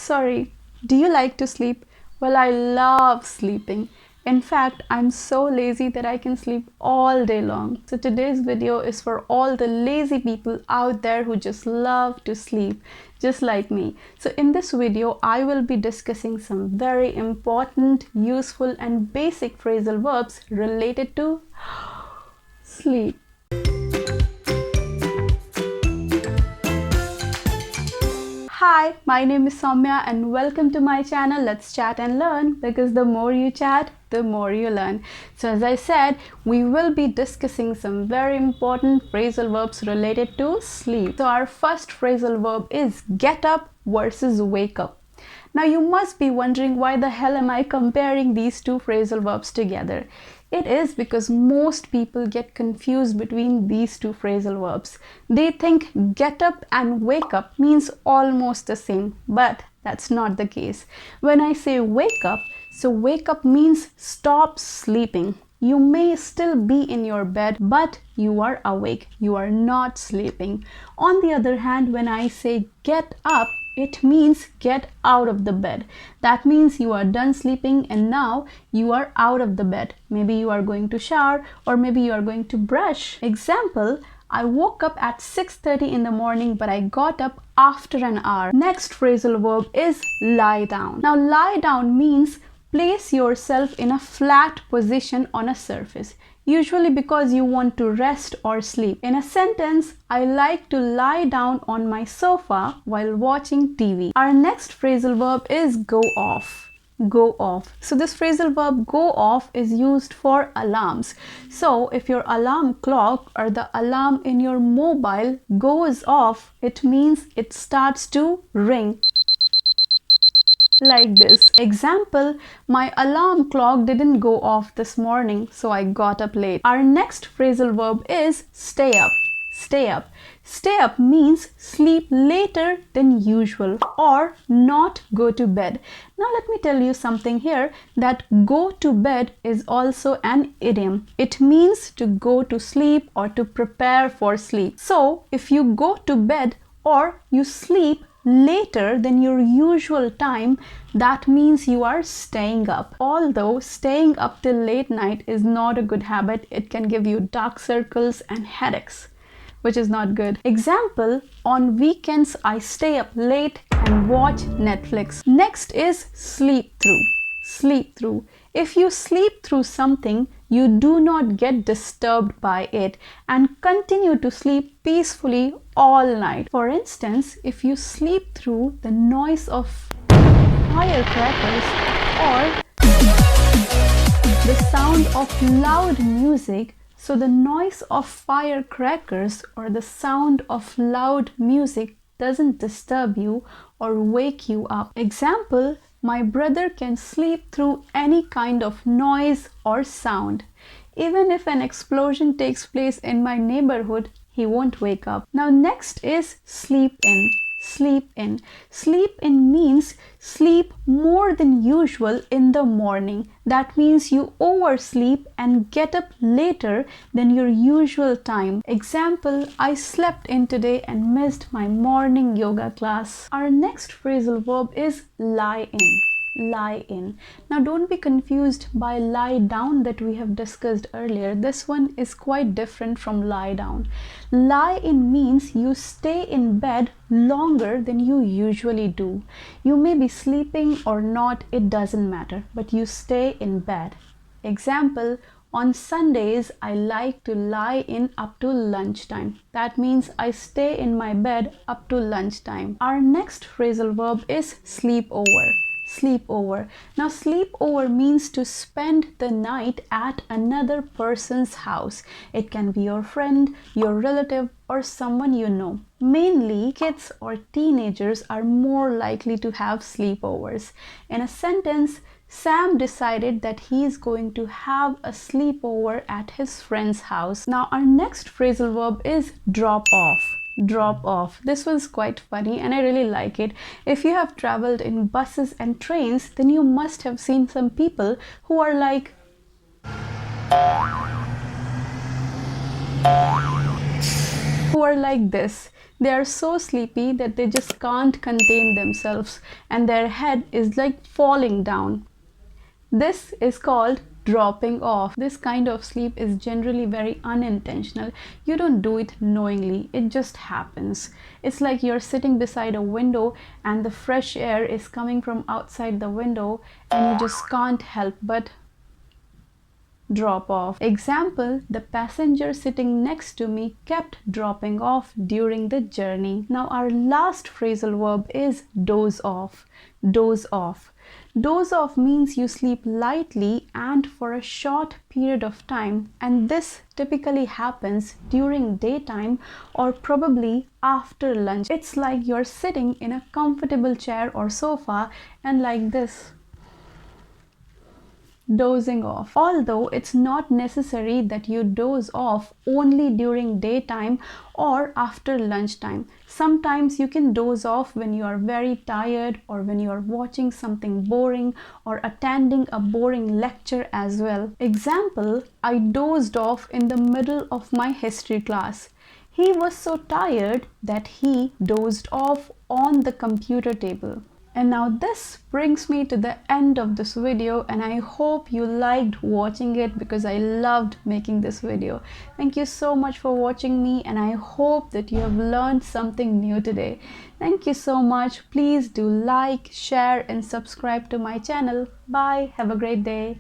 Sorry, do you like to sleep? Well, I love sleeping. In fact, I'm so lazy that I can sleep all day long. So today's video is for all the lazy people out there who just love to sleep, just like me. So in this video, I will be discussing some very important, useful and basic phrasal verbs related to sleep. Hi, my name is Soumya and welcome to my channel. Let's chat and learn, because the more you chat, the more you learn. So as I said, we will be discussing some very important phrasal verbs related to sleep. So our first phrasal verb is get up versus wake up. Now you must be wondering, why the hell am I comparing these two phrasal verbs together? It is because most people get confused between these two phrasal verbs. They think get up and wake up means almost the same, but that's not the case. When I say wake up, so wake up means stop sleeping. You may still be in your bed, but you are awake. You are not sleeping. On the other hand, when I say get up, it means get out of the bed. That means you are done sleeping and now you are out of the bed. Maybe you are going to shower or maybe you are going to brush. Example, I woke up at 6:30 in the morning, but I got up after an hour. Next phrasal verb is lie down. Now lie down means place yourself in a flat position on a surface, usually because you want to rest or sleep. In a sentence, I like to lie down on my sofa while watching TV. Our next phrasal verb is go off. Go off. So this phrasal verb go off is used for alarms. So if your alarm clock or the alarm in your mobile goes off, it means it starts to ring. Like this. Example, my alarm clock didn't go off this morning, so I got up late. Our next phrasal verb is stay up. Stay up. Stay up means sleep later than usual or not go to bed. Now let me tell you something here, that go to bed is also an idiom. It means to go to sleep or to prepare for sleep. So if you go to bed or you sleep later than your usual time, that means you are staying up. Although staying up till late night is not a good habit, it can give you dark circles and headaches, which is not good. Example, on weekends I stay up late and watch Netflix. Next is sleep through. Sleep through. If you sleep through something, you do not get disturbed by it and continue to sleep peacefully all night. For instance, if you sleep through the noise of firecrackers or the sound of loud music, so the noise of firecrackers or the sound of loud music doesn't disturb you or wake you up. Example, my brother can sleep through any kind of noise or sound. Even if an explosion takes place in my neighborhood, he won't wake up. Now next is sleep in. Sleep in. Sleep in means sleep more than usual in the morning. That means you oversleep and get up later than your usual time. Example, I slept in today and missed my morning yoga class. Our next phrasal verb is lie in. Lie in. Now don't be confused by lie down that we have discussed earlier. This one is quite different from lie down. Lie in means you stay in bed longer than you usually do. You may be sleeping or not, it doesn't matter, but you stay in bed. Example, on Sundays, I like to lie in up to lunchtime. That means I stay in my bed up to lunchtime. Our next phrasal verb is sleepover. Sleepover. Now sleepover means to spend the night at another person's house. It can be your friend, your relative or someone you know. Mainly kids or teenagers are more likely to have sleepovers. In a sentence, Sam decided that he is going to have a sleepover at his friend's house. Now our next phrasal verb is drop off. Drop off. This was quite funny and I really like it. If you have traveled in buses and trains, then you must have seen some people who are like this. They are so sleepy that they just can't contain themselves and their head is like falling down. This is called dropping off. This kind of sleep is generally very unintentional. You don't do it knowingly, it just happens. It's like you're sitting beside a window and the fresh air is coming from outside the window and you just can't help but drop off. Example, the passenger sitting next to me kept dropping off during the journey. Now our last phrasal verb is doze off. Doze off. Doze off means you sleep lightly and for a short period of time, and this typically happens during daytime or probably after lunch. It's like you're sitting in a comfortable chair or sofa and like this, dozing off. Although it's not necessary that you doze off only during daytime or after lunchtime. Sometimes you can doze off when you are very tired or when you are watching something boring or attending a boring lecture as well. Example, I dozed off in the middle of my history class. He was so tired that he dozed off on the computer table. And now this brings me to the end of this video, and I hope you liked watching it because I loved making this video. Thank you so much for watching me, and I hope that you have learned something new today. Thank you so much. Please do like, share and subscribe to my channel. Bye. Have a great day.